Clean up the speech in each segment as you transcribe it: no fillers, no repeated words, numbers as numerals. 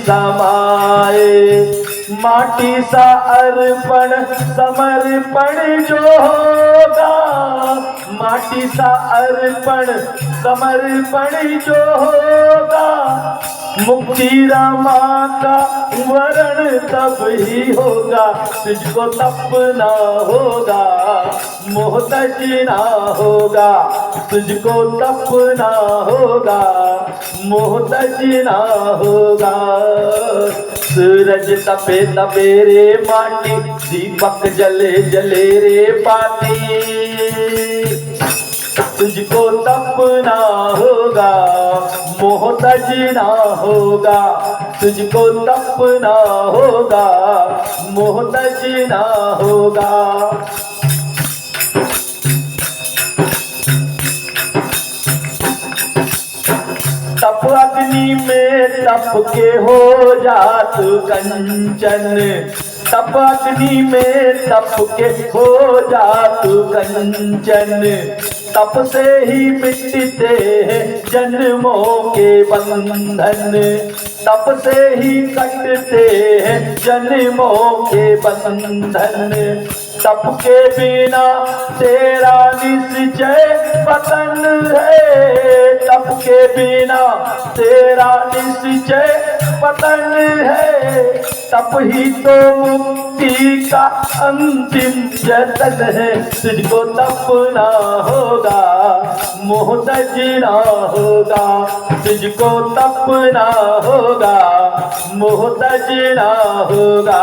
समाए माटी सा अर्पण समर्पण जो होगा, माटी सा अर्पण समर्पण जो होगा, मुक्ति रामा का वरण तब ही होगा। तुझको तपना होगा, मोह तजना होगा, तुझको तपना होगा, मोह तजना होगा। सूरज तपे तपे रे माटी, दीपक जले जले रे पाती, तुझको तपना होगा, मोह तजना होगा, तुझको तपना होगा, मोह तजना होगा। तप अग्नि में तप के हो जात कंचन, तप अग्नि में तप के हो जात कंचन, तप से ही मिटते हैं जन्मों के बंधन, तप से ही कटते हैं जन्मों के बंधन। तप के बिना तेरा निश्चय पतन है, तप के बिना तेरा निश्चय पतन है, तप ही तो मुक्ति का अंतिम जतन है। तुझको तपना होगा, मोह तजना होगा, तुझको तपना होगा, मोह तजना होगा।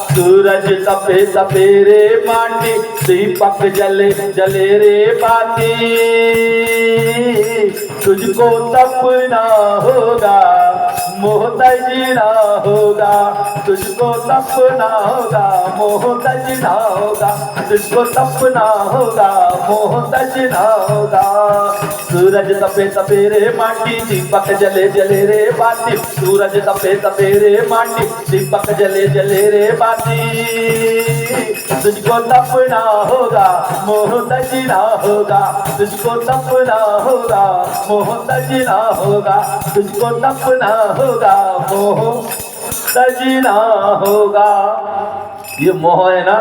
सूरज तपे तपे रे माटी, दीपक जले जले रे बाती, तुझको तपना होगा, मोह तजना होगा, तुझको तपना होगा, मोह तजना होगा, तुझको तपना होगा, मोह तजना होगा। सूरज तपे तपे रे माटी, दीपक जले जले रे बाती, सूरज तपे तपे रे माटी, दीपक जले जले रे बाती, तुझको तपना होगा, मोह तजना होगा, तुझको तपना होगा, मोह तजना होगा, तुझको तपना होगा, मोह तजना होगा। ये मोह है ना,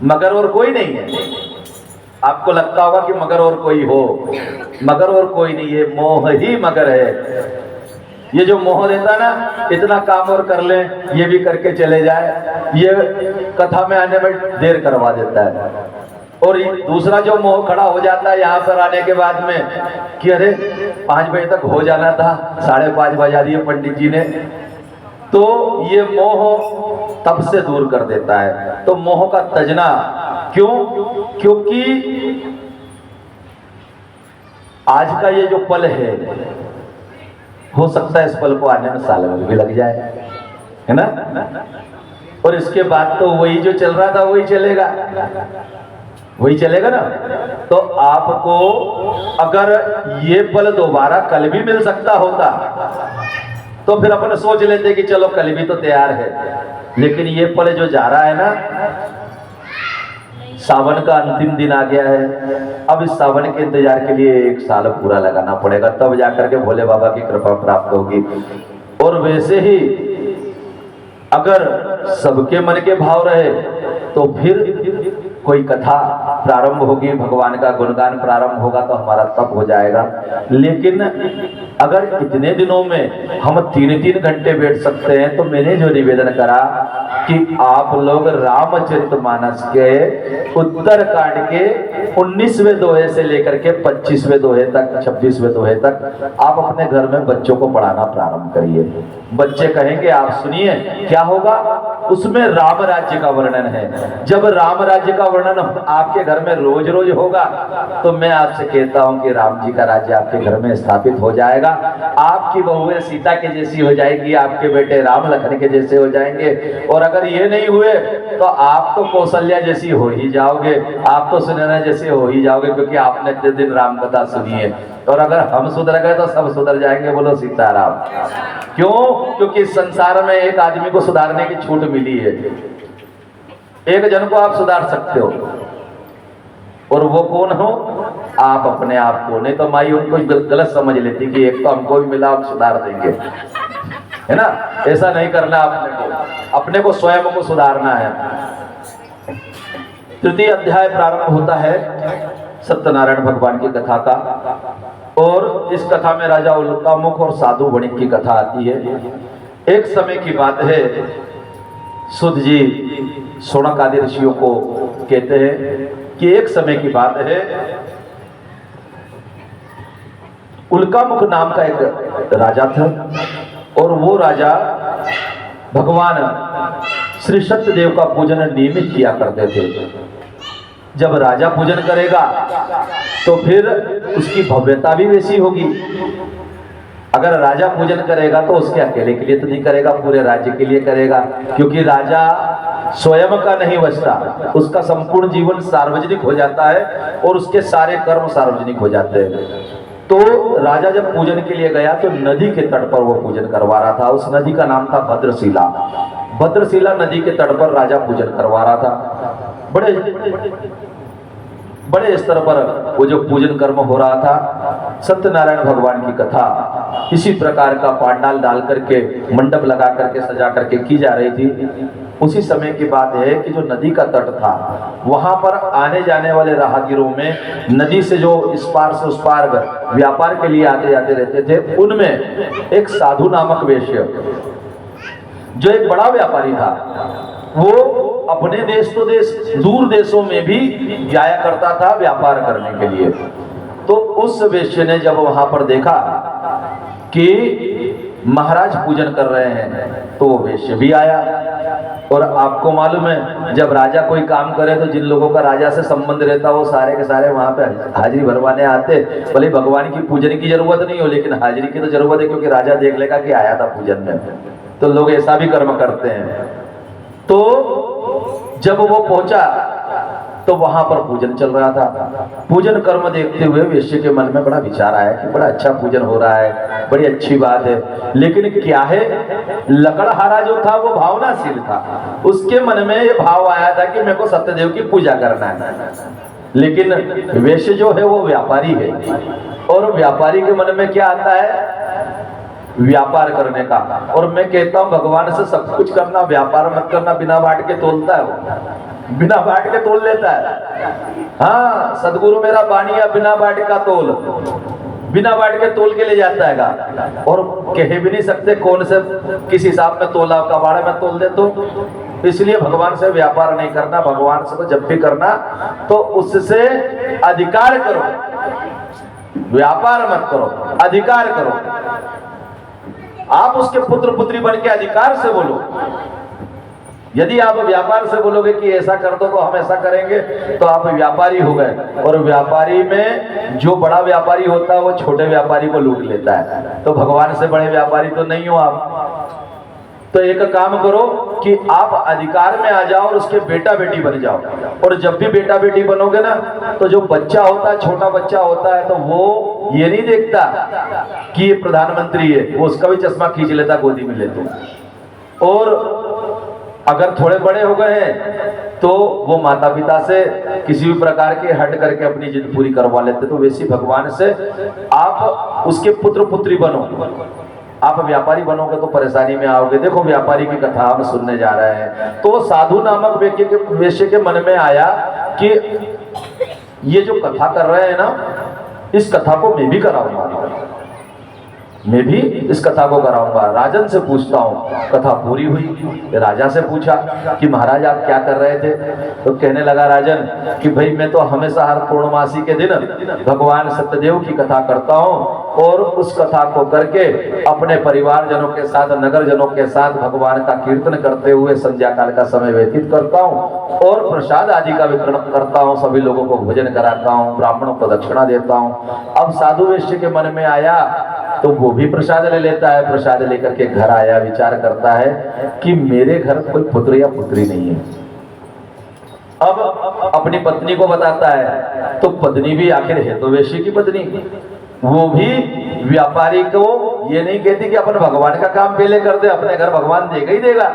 मगर और कोई नहीं है। आपको लगता होगा कि मगर और कोई हो, मगर और कोई नहीं है, मोह ही मगर है। ये जो मोह देता ना, इतना काम और कर ले, ये भी करके चले जाए, ये कथा में आने में देर करवा देता है। और दूसरा जो मोह खड़ा हो जाता है यहाँ पर आने के बाद में कि अरे 5 बजे तक हो जाना था, 5:30 बजा दिए पंडित जी ने, तो ये मोह तब से दूर कर देता है। तो मोह का तजना क्यों? क्योंकि आज का ये जो पल है, हो सकता है इस पल को आने में साल भी लग जाए, है ना? और इसके बाद तो वही जो चल रहा था वही चलेगा, वही चलेगा ना। तो आपको अगर ये पल दोबारा कल भी मिल सकता होता तो फिर अपन सोच लेते कि चलो कल भी तो तैयार है। लेकिन ये पल जो जा रहा है ना, सावन का अंतिम दिन आ गया है, अब इस सावन के इंतजार के लिए 1 साल पूरा लगाना पड़ेगा, तब जाकर के भोले बाबा की कृपा प्राप्त होगी। और वैसे ही अगर सबके मन के भाव रहे तो फिर कोई कथा प्रारंभ होगी, भगवान का गुणगान प्रारंभ होगा, तो हमारा तप हो जाएगा। लेकिन अगर इतने दिनों में हम 3-3 घंटे बैठ सकते हैं, तो मैंने जो निवेदन करा कि आप लोग रामचरितमानस के उत्तरकांड के 19वें दोहे से लेकर के 25वें दोहे तक, 26वें दोहे तक आप अपने घर में बच्चों को पढ़ाना प्रारंभ करिए। बच्चे कहेंगे आप सुनिए क्या होगा, उसमें राम राज्य का वर्णन है। जब राम राज्य का वर्णन आपके घर में रोज रोज होगा, तो मैं आपसे कहता हूं कि राम जी का राज्य आपके घर में स्थापित हो जाएगा। आपकी बहुएं सीता के जैसी हो जाएगी, आपके बेटे राम लखन के जैसे हो जाएंगे। और अगर ये नहीं हुए तो आप तो कौशल्या जैसी हो ही जाओगे, आप तो सुनैना जैसे हो ही जाओगे, क्योंकि आपने इतने दिन राम कथा सुनी है। और अगर हम सुधर गए तो सब सुधर जाएंगे। बोलो सीताराम। क्यों? क्योंकि संसार में एक आदमी को सुधारने की छूट मिली है, एक जन को आप सुधार सकते हो। और वो कौन हो? आप अपने आप को। नहीं तो माई उनको गलत समझ लेती कि एक तो हमको भी मिला, हम सुधार देंगे, है ना। ऐसा नहीं करना, अपने को स्वयं को सुधारना है। तृतीय अध्याय प्रारंभ होता है सत्यनारायण भगवान की कथा का, और इस कथा में राजा उल्कामुख और साधु वणिक की कथा आती है। एक समय की बात है, सुध जी शौनक आदि ऋषियों को कहते हैं कि एक समय की बात है, उल्कामुख नाम का एक राजा था, और वो राजा भगवान श्री सत्यदेव का पूजन नियमित किया करते थे। जब राजा पूजन करेगा तो फिर उसकी भव्यता भी वैसी होगी। अगर राजा पूजन करेगा तो उसके अकेले के लिए तो नहीं करेगा, पूरे राज्य के लिए करेगा, क्योंकि राजा स्वयं का नहीं बचता, उसका संपूर्ण जीवन सार्वजनिक हो जाता है और उसके सारे कर्म सार्वजनिक हो जाते हैं। तो राजा जब पूजन के लिए गया तो नदी के तट पर वो पूजन करवा रहा था। उस नदी का नाम था भद्रशिला। भद्रशिला नदी के तट पर राजा पूजन करवा रहा था। बड़े स्तर पर वो जो पूजन कर्म हो रहा था, सत्यनारायण भगवान की कथा इसी प्रकार का पांडाल डाल करके, मंडप लगा करके, सजा करके की जा रही थी। उसी समय की बात है कि जो नदी का तट था, वहां पर आने जाने वाले राहगीरों में, नदी से जो इस पार से उस पार व्यापार के लिए आते जाते रहते थे, उनमें एक साधु नामक वैश्य, जो एक बड़ा व्यापारी था, वो अपने देश तो देश, दूर देशों में भी जाया करता था व्यापार करने के लिए। तो उस वैश्य ने जब वहां पर देखा कि महाराज पूजन कर रहे हैं, तो वो वैश्य भी आया। और आपको मालूम है, जब राजा कोई काम करे तो जिन लोगों का राजा से संबंध रहता, वो सारे के सारे वहां पे हाजिरी भरवाने आते। भले भगवान की पूजन की जरूरत नहीं हो, लेकिन हाजिरी की तो जरूरत है, क्योंकि राजा देख लेगा कि आया था पूजन में। तो लोग ऐसा भी कर्म करते हैं। तो जब वो पहुंचा तो वहां पर पूजन चल रहा था। पूजन कर्म देखते हुए वैश्य के मन में बड़ा विचार आया कि बड़ा अच्छा पूजन हो रहा है, बड़ी अच्छी बात है। लेकिन क्या है, लकड़हारा जो था वो भावनाशील था, उसके मन में ये भाव आया था कि मेरे को सत्यदेव की पूजा करना है। लेकिन वैश्य जो है वो व्यापारी है, और व्यापारी के मन में क्या आता है, व्यापार करने का। और मैं कहता हूं भगवान से सब कुछ करना, व्यापार मत करना। बिना बांट के तोलता है वो, बिना बांट के तोल लेता है। हाँ, सदगुरु मेरा बानिया बिना बांट का तोल, बिना बांट के तोल के ले जाता है। और कह भी नहीं सकते कौन से किस हिसाब में तोला, कबाड़े में तोल दे। तो इसलिए भगवान से व्यापार नहीं करना। भगवान से तो जब भी करना तो उससे अधिकार करो, व्यापार मत करो, अधिकार करो। आप उसके पुत्र पुत्री बन के अधिकार से बोलो। यदि आप व्यापार से बोलोगे कि ऐसा कर दो तो हम ऐसा करेंगे, तो आप व्यापारी हो गए। और व्यापारी में जो बड़ा व्यापारी होता है वो छोटे व्यापारी को लूट लेता है। तो भगवान से बड़े व्यापारी तो नहीं हो आप। तो एक काम करो कि आप अधिकार में आ जाओ और उसके बेटा बेटी बन जाओ। और जब भी बेटा बेटी बनोगे ना, तो जो बच्चा होता है, छोटा बच्चा होता है, तो वो ये नहीं देखता कि ये प्रधानमंत्री है, वो उसका भी चश्मा खींच लेता, गोदी में लेते। और अगर थोड़े बड़े हो गए हैं तो वो माता पिता से किसी भी प्रकार के हट करके अपनी जिद पूरी करवा लेते। तो वैसे भगवान से आप उसके पुत्र पुत्री बनो। आप व्यापारी बनोगे तो परेशानी में आओगे। देखो व्यापारी की कथा हम सुनने जा रहे हैं। तो साधु नामक वैश्य के मन में आया कि ये जो कथा कर रहे हैं ना, इस कथा को मैं भी कराऊंगा, मैं भी इस कथा को कराऊंगा। राजन से पूछता हूँ। कथा पूरी हुई। राजा से पूछा कि महाराज आप क्या कर रहे थे? तो कहने लगा राजन कि भाई मैं तो हमेशा हर पूर्णमासी के दिन भगवान सत्यदेव की कथा करता हूँ, और उस कथा को करके अपने परिवार जनों के साथ, नगर जनों के साथ भगवान का कीर्तन करते हुए संध्या काल का समय व्यतीत करता हूँ, और प्रसाद आदि का वितरण करता हूँ, सभी लोगों को भोजन कराता हूँ, ब्राह्मणों को दक्षिणा देता हूँ। अब साधु वैश्य के मन में आया तो वो भी प्रसाद ले लेता है। प्रसाद लेकर के घर आया, विचार करता है कि मेरे घर कोई पुत्र या पुत्री नहीं है। अब अपनी पत्नी को बताता है, तो पत्नी भी आखिर है तो वैश्य की पत्नी, वो भी व्यापारी को ये नहीं कहती कि अपन भगवान का काम पहले कर दे, अपने घर भगवान देगा ही देगा,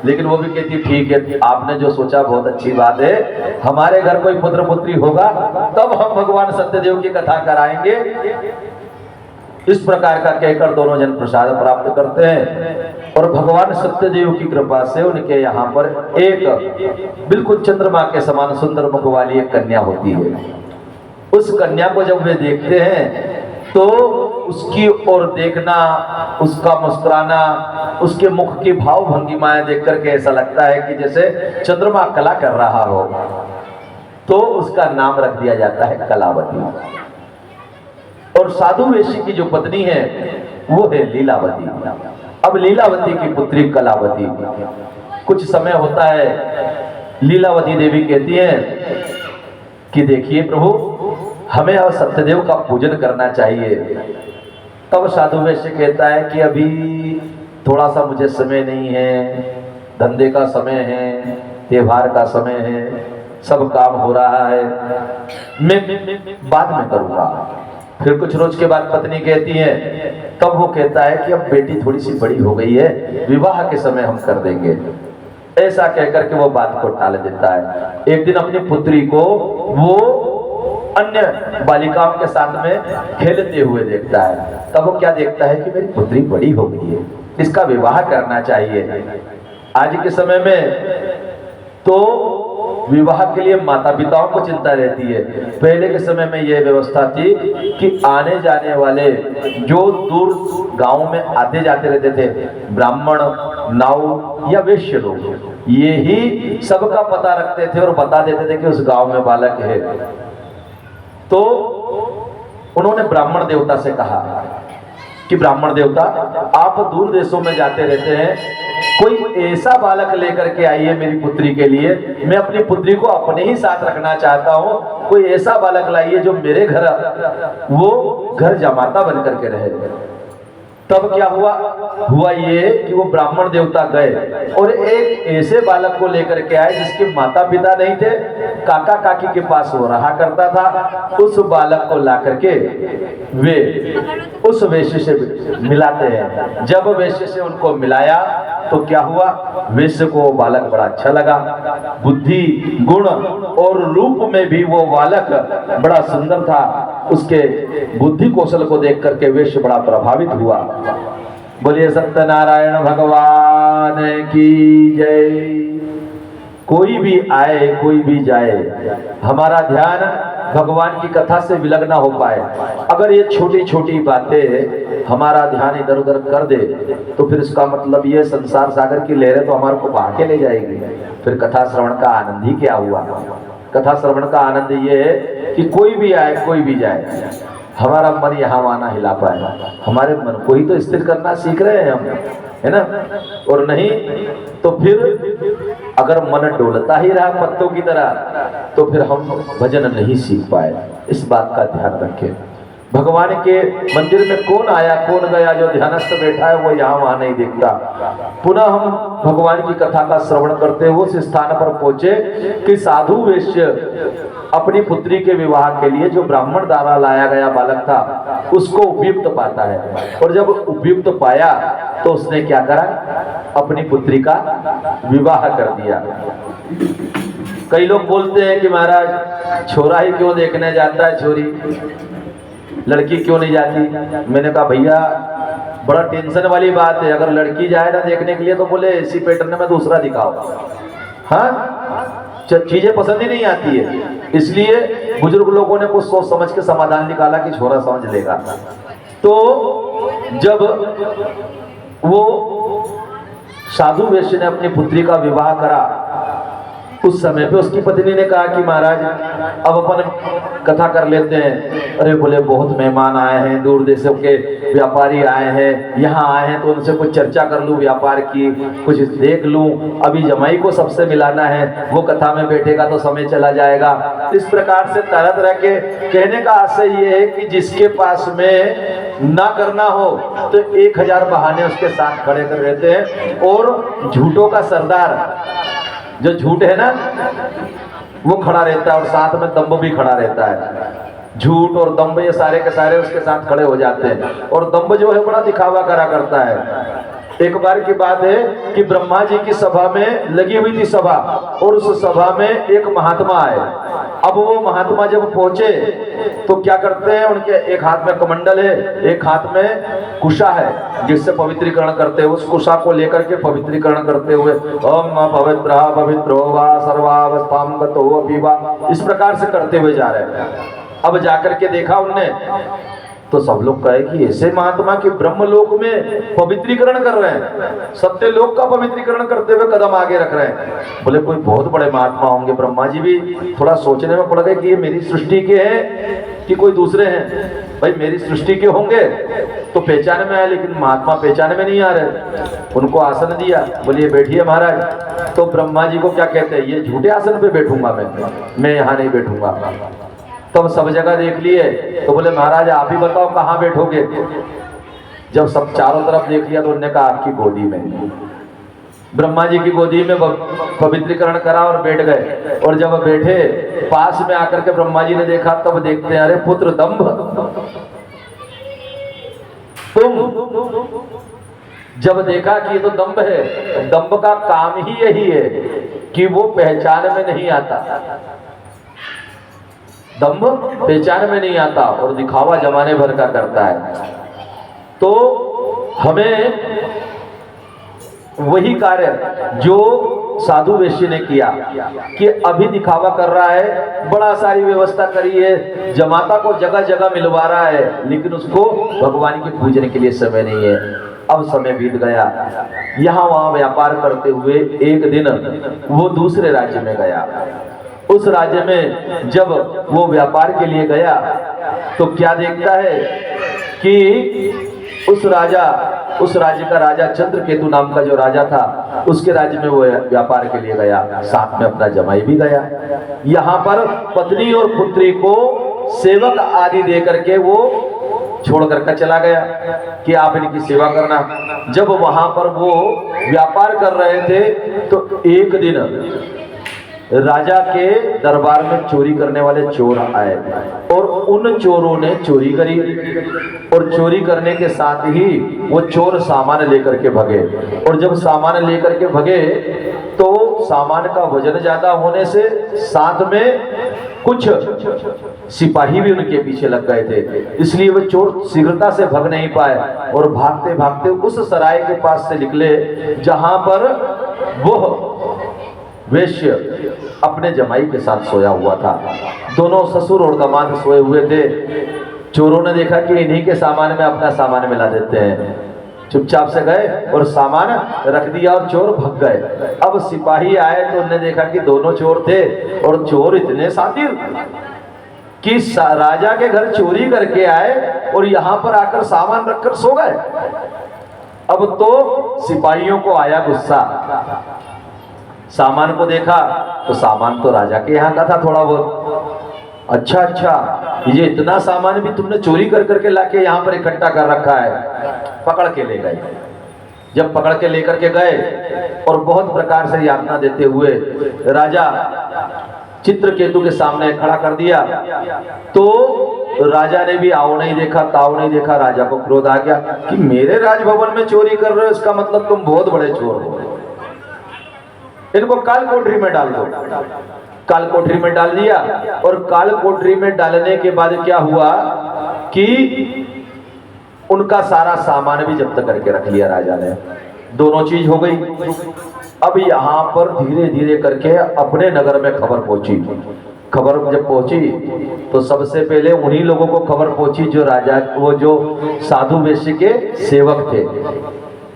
लेकिन वो भी कहती ठीक है, आपने जो सोचा बहुत अच्छी बात है, हमारे घर कोई पुत्र पुत्री होगा तब हम भगवान सत्यदेव की कथा कराएंगे। इस प्रकार का कहकर दोनों जन प्रसाद प्राप्त करते हैं और भगवान सत्यदेव की कृपा से उनके यहाँ पर एक बिल्कुल चंद्रमा के समान सुंदर मुख वाली एक कन्या होती है। उस कन्या को जब वे देखते हैं तो उसकी ओर देखना, उसका मुस्कुराना, उसके मुख की भाव भंगिमाएं देख करके ऐसा लगता है कि जैसे चंद्रमा कला कर रहा हो। तो उसका नाम रख दिया जाता है कलावती। और साधु वेशी की जो पत्नी है वो है लीलावती। अब लीलावती की पुत्री कलावती। कुछ समय होता है, लीलावती देवी कहती है कि देखिए प्रभु, हमें अब सत्यदेव का पूजन करना चाहिए। तब साधु वेश्य कहता है कि अभी थोड़ा सा मुझे समय नहीं है, धंधे का समय है, त्योहार का समय है, सब काम हो रहा है, मैं बाद में करूंगा। फिर कुछ रोज के बाद पत्नी कहती है, तब वो कहता है कि अब बेटी थोड़ी सी बड़ी हो गई है, विवाह के समय हम कर देंगे। ऐसा कहकर के वो बात को टाल देता है। एक दिन अपनी पुत्री को वो अन्य बालिकाओं के साथ में खेलते हुए देखता है। तब वो क्या देखता है कि मेरी पुत्री बड़ी हो गई है, इसका विवाह करना चाहिए। आज के समय में तो विवाह के लिए माता पिताओं को चिंता रहती है। पहले के समय में यह व्यवस्था थी कि आने जाने वाले जो दूर गांव में आते जाते रहते थे, ब्राह्मण, नाऊ या वैश्य लोग, ये ही सबका पता रखते थे और बता देते थे कि उस गांव में बालक है। तो उन्होंने ब्राह्मण देवता से कहा कि ब्राह्मण देवता, आप दूर देशों में जाते रहते हैं, कोई ऐसा बालक लेकर के आइए मेरी पुत्री के लिए, मैं अपनी पुत्री को अपने ही साथ रखना चाहता हूं। कोई ऐसा बालक लाइए जो मेरे घर वो घर जमाता बन करके रहे। तब क्या हुआ ये कि वो ब्राह्मण देवता गए और एक ऐसे बालक को लेकर के आए जिसके माता पिता नहीं थे, काका काकी के पास वो रहा करता था। उस बालक को ला करके वे उस वेश्य से मिलाते हैं। जब वेश्य से उनको मिलाया तो क्या हुआ, वेश्य को बालक बड़ा अच्छा लगा। बुद्धि, गुण और रूप में भी वो बालक बड़ा सुंदर था। उसके बुद्धि कौशल को देख करके वेश्य बड़ा प्रभावित हुआ। बोलिए सत्यनारायण भगवान की जय। कोई भी आए, कोई भी जाए, हमारा ध्यान भगवान की कथा से विलग ना हो पाए। अगर ये छोटी छोटी बातें हमारा ध्यान इधर उधर कर दे तो फिर इसका मतलब ये संसार सागर की लहरें तो हमारे को बहा के ले जाएगी। फिर कथा श्रवण का आनंद ही क्या हुआ। कथा श्रवण का आनंद ये है कि कोई भी आए, कोई भी जाए, हमारा मन यहाँ वहां हिला पाए। हमारे मन को ही तो स्थिर करना सीख रहे हैं हम, है ना। और नहीं तो फिर अगर मन डोलता ही रहा पत्तों की तरह तो फिर हम भजन नहीं सीख पाए। इस बात का ध्यान रखें। भगवान के मंदिर में कौन आया कौन गया, जो ध्यानस्थ बैठा है वो यहाँ वहां नहीं दिखता। पुनः हम भगवान की कथा का श्रवण करते हुए उस स्थान पर पहुंचे कि साधु वेश्य अपनी पुत्री के विवाह के लिए जो ब्राह्मण द्वारा लाया गया बालक था उसको उपयुक्त पाता है। और जब उपयुक्त पाया तो उसने क्या करा, अपनी पुत्री का विवाह कर दिया। कई लोग बोलते हैं कि महाराज छोरा ही क्यों देखने जाता है, छोरी लड़की क्यों नहीं जाती। मैंने कहा भैया बड़ा टेंशन वाली बात है। अगर लड़की जाए ना देखने के लिए तो बोले इसी पैटर्न में दूसरा दिखाओ। हाँ, चीजें पसंद ही नहीं आती है। इसलिए बुजुर्ग लोगों ने कुछ सोच समझ के समाधान निकाला कि छोरा समझ लेगा। तो जब वो साधु वेश्य ने अपनी पुत्री का विवाह करा उस समय पे उसकी पत्नी ने कहा कि महाराज अब अपन कथा कर लेते हैं। अरे बोले बहुत मेहमान आए हैं, दूर देशों के व्यापारी आए हैं, यहाँ आए हैं तो उनसे कुछ चर्चा कर लूँ व्यापार की, कुछ देख लूँ। अभी जमाई को सबसे मिलाना है, वो कथा में बैठेगा तो समय चला जाएगा। इस प्रकार से तरह तरह के कहने का आशय ये है कि जिसके पास में ना करना हो तो 1000 बहाने उसके साथ खड़े कर रहते हैं। और झूठों का सरदार जो झूठ है ना वो खड़ा रहता है और साथ में दम्भ भी खड़ा रहता है। झूठ और दम्भ ये सारे के सारे उसके साथ खड़े हो जाते हैं। और दम्भ जो है बड़ा दिखावा करा करता है। एक बार की बात है कि ब्रह्मा जी की सभा में लगी हुई थी सभा, और उस सभा में एक महात्मा आए। अब वो महात्मा जब पहुंचे तो क्या करते हैं, उनके एक हाथ में कमंडल है, एक हाथ में कुशा है जिससे पवित्रीकरण करते हैं। उस कुशा को लेकर के पवित्रीकरण करते हुए ओम पवित्र पवित्रो वा सर्वावस्थाम गतो अपि वा, इस प्रकार से करते हुए जा रहे हैं। अब जाकर के देखा उनने तो सब लोग कहे कि ऐसे महात्मा की ब्रह्मलोक में पवित्रीकरण कर रहे हैं, सत्य लोक का पवित्रीकरण करते हुए कदम आगे रख रहे हैं। बोले कोई बहुत बड़े महात्मा होंगे। ब्रह्मा जी भी थोड़ा सोचने में पड़ गए कि ये मेरी सृष्टि के हैं कि कोई दूसरे हैं। भाई मेरी सृष्टि के होंगे तो पहचाने में आए, लेकिन महात्मा पहचाने में नहीं आ रहे। उनको आसन दिया, बोलिए बैठिए महाराज। तो ब्रह्मा जी को क्या कहते हैं, ये झूठे आसन पे बैठूंगा मैं यहाँ नहीं बैठूंगा। तब सब जगह देख लिए तो बोले महाराज आप ही बताओ कहाँ बैठोगे। जब सब चारों तरफ देख लिया तो उन्होंने कहा आपकी गोदी में। ब्रह्मा जी की गोदी में पवित्रीकरण करा और बैठ गए। और जब बैठे पास में आकर के ब्रह्मा जी ने देखा, तब देखते हैं अरे पुत्र दंभ, तुम जब देखा कि ये तो दंभ है, दंभ का काम ही यही है कि वो पहचान में नहीं आता। दंभ पहचान में नहीं आता और दिखावा जमाने भर का करता है। तो हमें वही कार्य जो साधु वैश्य ने किया कि अभी दिखावा कर रहा है, बड़ा सारी व्यवस्था करी है, जमाता को जगह जगह मिलवा रहा है, लेकिन उसको भगवान के पूजने के लिए समय नहीं है। अब समय बीत गया, यहाँ वहाँ व्यापार करते हुए एक दिन वो दूसरे राज्य में गया। उस राज्य में जब वो व्यापार के लिए गया तो क्या देखता है कि उस राज्य का राजा चंद्रकेतु नाम का जो राजा था, उसके राज्य में वो व्यापार के लिए गया, साथ में अपना जमाई भी गया। यहाँ पर पत्नी और पुत्री को सेवक आदि दे करके वो छोड़ करके चला गया कि आप इनकी सेवा करना। जब वहां पर वो व्यापार कर रहे थे तो एक दिन राजा के दरबार में चोरी करने वाले चोर आए और उन चोरों ने चोरी करी, और चोरी करने के साथ ही वो चोर सामान लेकर के भगे। और जब सामान लेकर के भगे तो सामान का वजन ज्यादा होने से साथ में कुछ सिपाही भी उनके पीछे लग गए थे, इसलिए वो चोर शीघ्रता से भग नहीं पाए और भागते भागते उस सराय के पास से निकले जहां पर वो वैश्य अपने जमाई के साथ सोया हुआ था। दोनों ससुर और दामाद सोए हुए थे। चोरों ने देखा कि इन्हीं के सामान में अपना सामान मिला देते हैं, चुपचाप से गए और सामान रख दिया और चोर भग गए। अब सिपाही आए तो उन्होंने देखा कि दोनों चोर थे और चोर इतने शातिर कि राजा के घर चोरी करके आए और यहाँ पर आकर सामान रखकर सो गए। अब तो सिपाहियों को आया गुस्सा, सामान को देखा तो सामान तो राजा के यहाँ का था थोड़ा बहुत। अच्छा, ये इतना सामान भी तुमने चोरी कर करके लाके यहाँ पर इकट्ठा कर रखा है। पकड़ के ले गए। जब पकड़ के लेकर के गए और बहुत प्रकार से यातना देते हुए राजा चित्रकेतु के सामने खड़ा कर दिया, तो राजा ने भी आओ नहीं देखा ताओ नहीं देखा। राजा को क्रोध आ गया कि मेरे राजभवन में चोरी कर रहे हो, इसका मतलब तुम बहुत बड़े चोर हो, इनको काल कोठरी में डाल दो। काल कोठरी में डाल दिया और काल कोठरी में डालने के बाद क्या हुआ कि उनका सारा सामान भी जब्त करके रख लिया राजा ने। दोनों चीज हो गई। अब यहाँ पर धीरे धीरे करके अपने नगर में खबर पहुंची। खबर जब पहुंची तो सबसे पहले उन्हीं लोगों को खबर पहुंची जो राजा, वो जो साधु वैश्य के सेवक थे।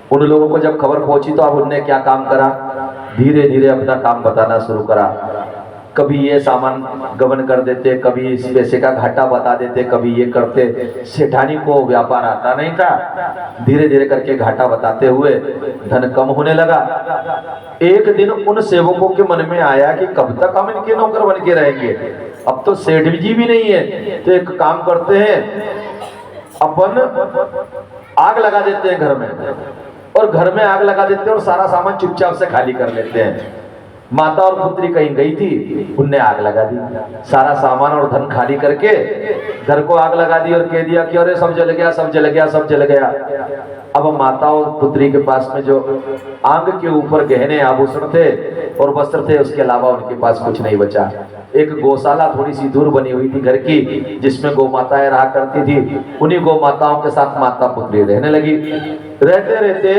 उन लोगों को जब खबर पहुंची तो अब उनने क्या काम करा, धीरे धीरे अपना काम बताना शुरू करा। कभी ये सामान गबन कर देते, कभी इस पैसे का घाटा बता देते, कभी ये करते। सेठानी को व्यापार आता नहीं था, धीरे धीरे करके घाटा बताते हुए धन कम होने लगा। एक दिन उन सेवकों के मन में आया कि कब तक हम इनके नौकर बन के रहेंगे, अब तो सेठ जी भी नहीं है, तो एक काम करते हैं, अपन आग लगा देते हैं घर में, और घर में आग लगा देते हैं और सारा सामान चुपचाप से खाली कर लेते हैं। माता और पुत्री कहीं गई थी, उनने आग लगा दी, सारा सामान और धन खाली करके घर को आग लगा दी और कह दिया कि अरे सब जल गया, सब जल गया, सब जल गया। अब माता और पुत्री के पास में जो आग के ऊपर गहने आभूषण थे और वस्त्र थे, उसके अलावा उनके पास कुछ नहीं बचा। एक गौशाला थोड़ी सी दूर बनी हुई थी घर की, जिसमें गौ माताएं रहा करती थी। उन्हीं गौ माताओं के साथ माता पुत्री रहने लगी। रहते रहते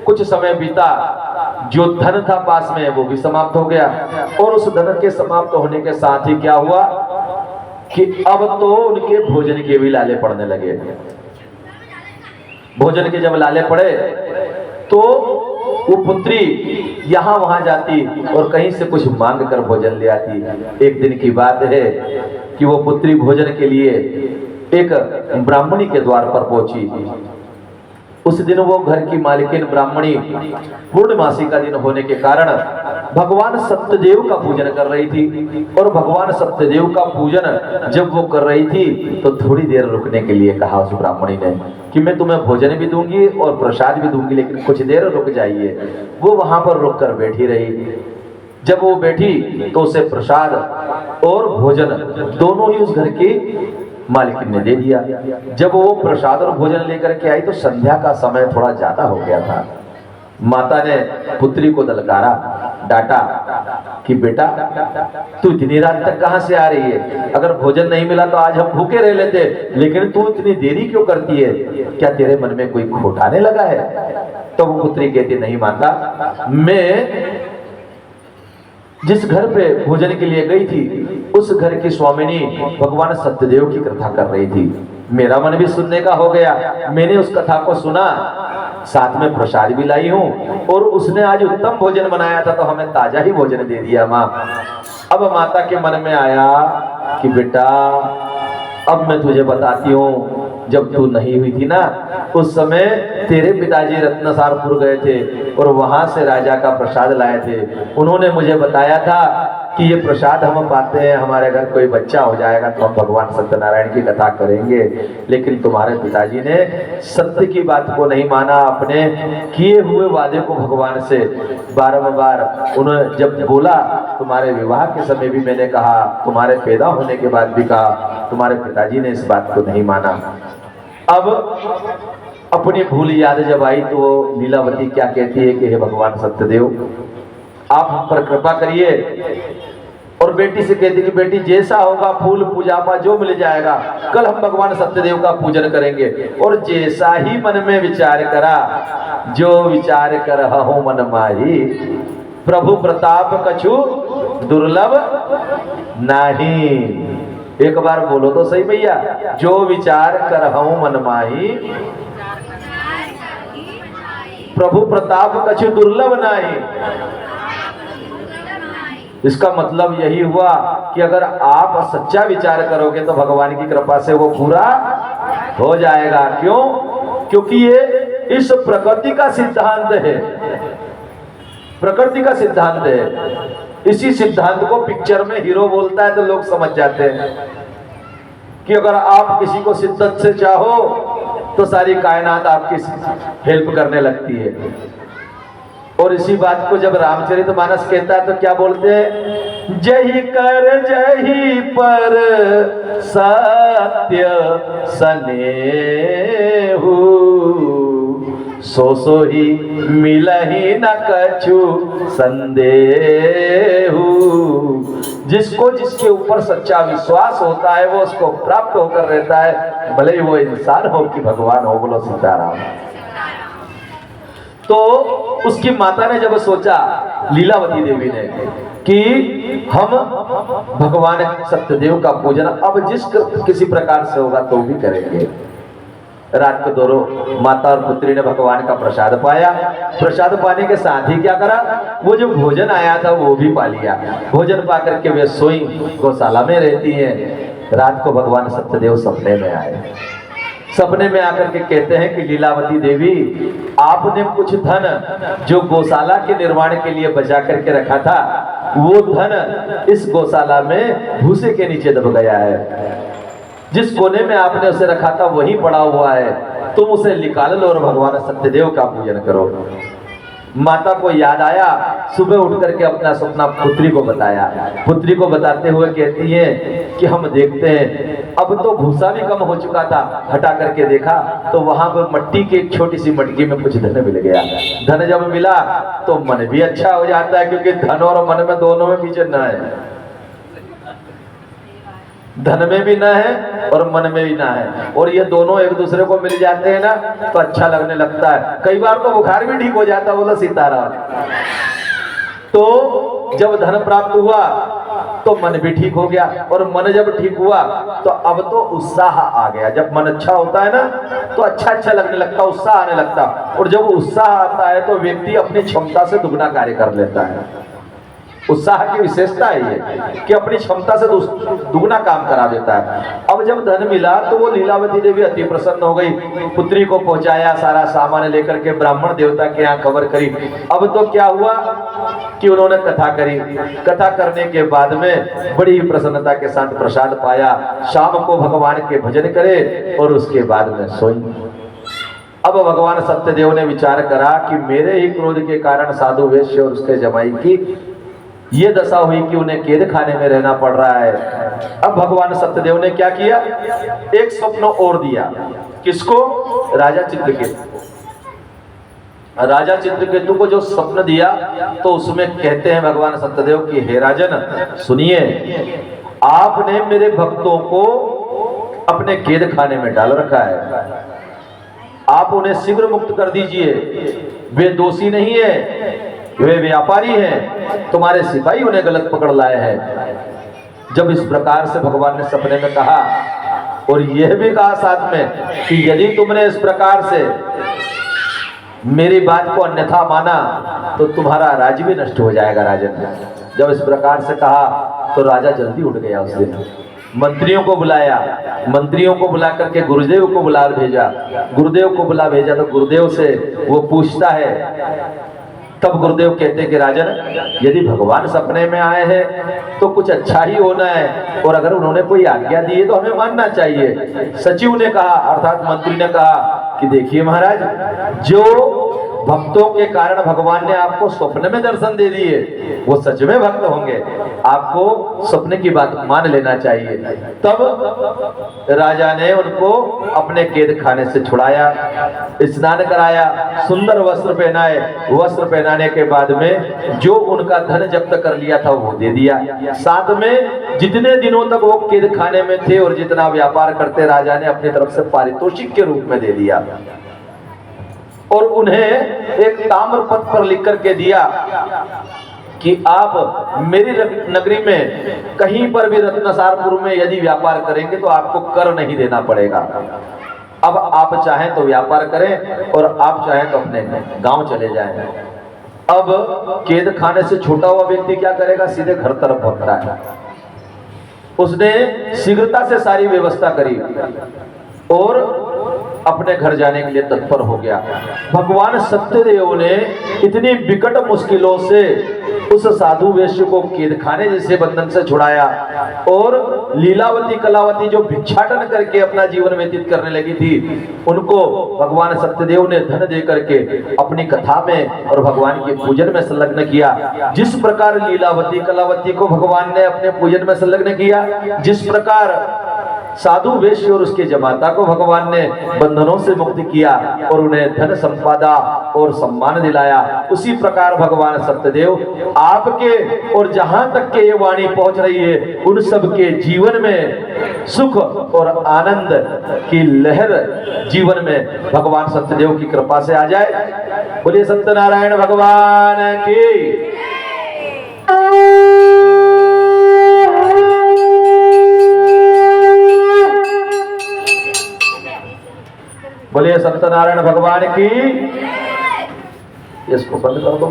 कुछ समय बीता, जो धन था पास में वो भी समाप्त हो गया। और उस धन के समाप्त होने के साथ ही क्या हुआ कि अब तो उनके भोजन के भी लाले पड़ने लगे। भोजन के जब लाले पड़े तो वो पुत्री यहां वहां जाती और कहीं से कुछ मांग कर भोजन ले आती। एक दिन की बात है कि वो पुत्री भोजन के लिए एक ब्राह्मणी के द्वार पर पहुंची। उस दिन वो घर की मालकिन ब्राह्मणी पूर्णमासी का दिन होने के कारण भगवान सत्यदेव का पूजन कर रही थी। और भगवान सत्यदेव का पूजन जब वो कर रही थी तो थोड़ी देर रुकने के लिए कहा उस ब्राह्मणी ने कि मैं तुम्हें भोजन भी दूंगी और प्रसाद भी दूंगी, लेकिन कुछ देर रुक जाइए। वो वहां पर रुक कर बैठी रही। जब वो बैठी तो उसे प्रसाद और भोजन दोनों ही उस घर की मालकिन ने दे दिया। जब वो प्रसाद और भोजन लेकर के आई तो संध्या का समय थोड़ा ज्यादा हो गया था। माता ने पुत्री को दलकारा, डांटा कि बेटा तू इतनी रात तक कहां से आ रही है? अगर भोजन नहीं मिला तो आज हम भूखे रह लेते, लेकिन तू इतनी देरी क्यों करती है? क्या तेरे मन में कोई खोट आने लगा है? तो वो पुत्री कहती नहीं माता, मैं जिस घर पे भोजन के लिए गई थी उस घर की स्वामिनी भगवान सत्यदेव की कथा कर रही थी। मेरा मन भी सुनने का हो गया, मैंने उस कथा को सुना, साथ में प्रसाद भी लाई हूँ और उसने आज उत्तम भोजन बनाया था तो हमें ताजा ही भोजन दे दिया माँ। अब माता के मन में आया कि बेटा अब मैं तुझे बताती हूँ, जब तू नहीं हुई थी ना उस समय तेरे पिताजी रत्नसारपुर गए थे और वहां से राजा का प्रसाद लाए थे। उन्होंने मुझे बताया था कि ये प्रसाद हम पाते हैं, हमारे घर कोई बच्चा हो जाएगा तो हम भगवान सत्यनारायण की कथा करेंगे। लेकिन तुम्हारे पिताजी ने सत्य की बात को नहीं माना, अपने किए हुए वादे को भगवान से बारंबार उन्होंने जब बोला, तुम्हारे विवाह के समय भी मैंने कहा, तुम्हारे पैदा होने के बाद भी कहा, तुम्हारे पिताजी ने इस बात को नहीं माना। अब अपनी भूल याद जब आई तो लीलावती क्या कहती है कि हे भगवान सत्यदेव आप हम पर कृपा करिए। और बेटी से कहती कि बेटी जैसा होगा फूल पूजा पा जो मिल जाएगा, कल हम भगवान सत्यदेव का पूजन करेंगे। और जैसा ही मन में विचार करा, जो विचार कर हो मन माही, प्रभु प्रताप कछु दुर्लभ नहीं। एक बार बोलो तो सही भैया, जो विचार करहूं मन माही, प्रभु प्रताप कछु दुर्लभ नहीं। इसका मतलब यही हुआ कि अगर आप सच्चा विचार करोगे तो भगवान की कृपा से वो पूरा हो जाएगा। क्यों? क्योंकि ये इस प्रकृति का सिद्धांत है, प्रकृति का सिद्धांत है। इसी सिद्धांत को पिक्चर में हीरो बोलता है तो लोग समझ जाते हैं कि अगर आप किसी को शिद्दत से चाहो तो सारी कायनात आपकी हेल्प करने लगती है। और इसी बात को जब रामचरितमानस कहता है तो क्या बोलते हैं? जही कर जही पर सत्य सनेहु, सो ही मिलही न कछु संदेहु। जिसको जिसके ऊपर सच्चा विश्वास होता है वो उसको प्राप्त होकर रहता है, भले ही वो इंसान हो कि भगवान हो। बोलो सीताराम। तो उसकी माता ने जब सोचा, लीलावती देवी ने, कि हम भगवान सत्यदेव का पूजन अब किसी प्रकार से होगा तो भी करेंगे। रात को दोनों माता और पुत्री ने भगवान का प्रसाद पाया। प्रसाद पाने के साथ ही क्या करा, वो जो भोजन आया था वो भी पा लिया। भोजन पा करके वे सोई, गौशाला में रहती हैं। रात को भगवान सत्यदेव सपने में आए। सपने में आकर के कहते हैं कि लीलावती देवी, आपने कुछ धन जो गौशाला के निर्माण के लिए बचा करके रखा था, वो धन इस गौशाला में भूसे के नीचे दब गया है। जिस कोने में आपने उसे रखा था वही पड़ा हुआ है, तुम उसे निकाल लो और भगवान सत्यदेव का पूजन करो। माता को याद आया, सुबह उठ करके अपना सपना पुत्री को बताया। पुत्री को बताते हुए कहती है कि हम देखते हैं, अब तो भूसा भी कम हो चुका था, हटा करके देखा तो वहां पर मट्टी की एक छोटी सी मटकी में कुछ धन मिल गया। धन जब मिला तो मन भी अच्छा हो जाता है, क्योंकि धन और मन में दोनों में पीछे न है, धन में भी ना है और मन में भी ना है, और ये दोनों एक दूसरे को मिल जाते हैं ना तो अच्छा लगने लगता है। कई बार तो बुखार भी ठीक हो जाता है, बोला सीताराम। तो जब धन प्राप्त हुआ तो मन भी ठीक हो गया, और मन जब ठीक हुआ तो अब तो उत्साह आ गया। जब मन अच्छा होता है ना तो अच्छा लगने लगता, उत्साह आने लगता, और जब उत्साह आता है तो व्यक्ति अपनी क्षमता से दुगना कार्य कर लेता है। उत्साह की विशेषता है ये कि अपनी क्षमता से दुगना काम करा देता है। अब जब धन मिला तो वो लीलावती देवी अति प्रसन्न हो गई, पुत्री को पहुंचाया, सारा सामान लेकर के ब्राह्मण देवता के यहाँ खबर करी। अब तो क्या हुआ कि उन्होंने कथा करी। कथा करने के बाद में बड़ी ही प्रसन्नता के साथ प्रसाद पाया। शाम को भगवान के भजन करे और उसके बाद में सोई। अब भगवान सत्यदेव ने विचार करा कि मेरे ही क्रोध के कारण साधु वेश्य और उसके जमाई की ये दशा हुई कि उन्हें कैद खाने में रहना पड़ रहा है। अब भगवान सत्यदेव ने क्या किया, एक स्वप्न और दिया। किसको? राजा चित्रकेतु। राजा चित्रकेतु को जो स्वप्न दिया तो उसमें कहते हैं भगवान सत्यदेव कि हे राजन सुनिए, आपने मेरे भक्तों को अपने कैद खाने में डाल रखा है, आप उन्हें शीघ्र मुक्त कर दीजिए। वे दोषी नहीं है, वे व्यापारी हैं, तुम्हारे सिपाही उन्हें गलत पकड़ लाए हैं। जब इस प्रकार से भगवान ने सपने में कहा, और यह भी कहा साथ में कि यदि तुमने इस प्रकार से मेरी बात को अन्यथा माना तो तुम्हारा राज्य भी नष्ट हो जाएगा राजन। जब इस प्रकार से कहा तो राजा जल्दी उठ गया। उस दिन मंत्रियों को बुलाया, मंत्रियों को बुला करके गुरुदेव को बुला भेजा। गुरुदेव को बुला भेजा तो गुरुदेव से वो पूछता है, तब गुरुदेव कहते कि राजन यदि भगवान सपने में आए हैं तो कुछ अच्छा ही होना है, और अगर उन्होंने कोई आज्ञा दी है तो हमें मानना चाहिए। सचिव ने कहा, अर्थात मंत्री ने कहा कि देखिए महाराज, जो भक्तों के कारण भगवान ने आपको स्वप्न में दर्शन दे दिए वो सच में भक्त होंगे, आपको स्वप्न की बात मान लेना चाहिए। तब राजा ने उनको अपने कैद खाने से छुड़ाया, स्नान कराया, सुंदर वस्त्र पहनाए। वस्त्र पहनाने के बाद में जो उनका धन जब्त कर लिया था वो दे दिया। साथ में जितने दिनों तक वो कैद खाने में थे और जितना व्यापार करते, राजा ने अपनी तरफ से पारितोषिक के रूप में दे दिया, और उन्हें एक ताम्र पत्र पर लिख करके दिया कि आप मेरी नगरी में कहीं पर भी रत्नसारपुर में यदि व्यापार करेंगे तो आपको कर नहीं देना पड़ेगा। अब आप चाहें तो व्यापार करें और आप चाहें तो अपने गांव चले जाएं। अब कैद खाने से छूटा हुआ व्यक्ति क्या करेगा, सीधे घर तरफ भगता है। उसने शीघ्रता से सारी व्यवस्था करी और अपने घर जाने के लिए तत्पर हो गया। भगवान सत्यदेव ने इतनी विकट मुश्किलों से उस साधु वेश्य को कैद खाने जैसे बंधन से छुड़ाया, और लीलावती कलावती जो भिक्षाटन करके अपना जीवन व्यतीत करने लगी थी, उनको भगवान सत्यदेव ने धन दे करके अपनी कथा में और भगवान के पूजन में संलग्न किया। जिस प्रकार लीलावती कलावती को भगवान ने अपने पूजन में संलग्न किया, जिस प्रकार साधु वेश्य और उसके जमाता को भगवान ने बंधनों से मुक्त किया और उन्हें धन संपदा और सम्मान दिलाया, उसी प्रकार भगवान सत्यदेव आपके और जहां तक के ये वाणी पहुंच रही है उन सब के जीवन में सुख और आनंद की लहर जीवन में भगवान सत्यदेव की कृपा से आ जाए। बोलिए सत्यनारायण भगवान की। बोलिए सत्यनारायण भगवान की। इसको बंद कर दो।